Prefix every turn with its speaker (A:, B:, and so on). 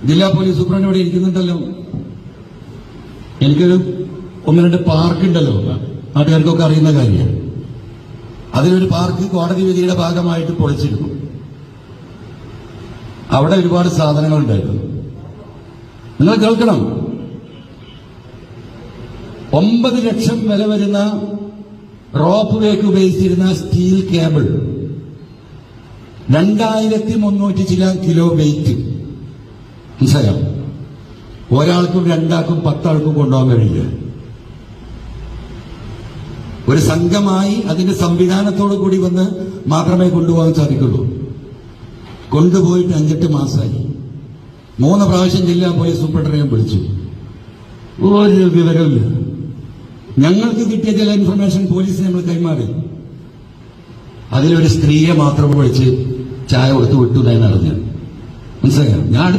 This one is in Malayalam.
A: ജില്ലാ പോലീസ് സൂപ്രണ്ട് ഇവിടെ ഇരിക്കുന്നുണ്ടല്ലോ. എനിക്കൊരു 1-2 പാർക്ക് ഉണ്ടല്ലോ, നാട്ടുകാർക്കൊക്കെ അറിയുന്ന കാര്യമാണ്. അതിലൊരു പാർക്ക് കോടതി വിധിയുടെ ഭാഗമായിട്ട് പൊളിച്ചിരുന്നു. അവിടെ ഒരുപാട് സാധനങ്ങൾ ഉണ്ടായിരുന്നു. നിങ്ങൾ കേൾക്കണം, 9 ലക്ഷം വില വരുന്ന റോപ്പ് വേക്ക് ഉപയോഗിച്ചിരുന്ന സ്റ്റീൽ കേബിൾ 2300 ചില കിലോ വെയിറ്റ്. മനസ്സിലായോ? ഒരാൾക്കും 2 ആൾക്കും 10 ആൾക്കും കൊണ്ടുപോകാൻ കഴിയില്ല. ഒരു സംഘമായി അതിന്റെ സംവിധാനത്തോടു കൂടി വന്ന് മാത്രമേ കൊണ്ടുപോകാൻ സാധിക്കുള്ളൂ. കൊണ്ടുപോയിട്ട് 5-8 മാസമായി. 3 പ്രാവശ്യം ജില്ലാ പോലീസ് സൂപ്രണ്ടിനെ വിളിച്ചു. ഒരു വിവരമില്ല. ഞങ്ങൾക്ക് കിട്ടിയ ചില ഇൻഫർമേഷൻ പോലീസിന് നമ്മൾ കൈമാറി. അതിലൊരു സ്ത്രീയെ മാത്രം വിളിച്ച് ചായ കൊടുത്ത് വിട്ടു എന്നാണ് അറിഞ്ഞത്. മനസ്സിലായോ? ഞാൻ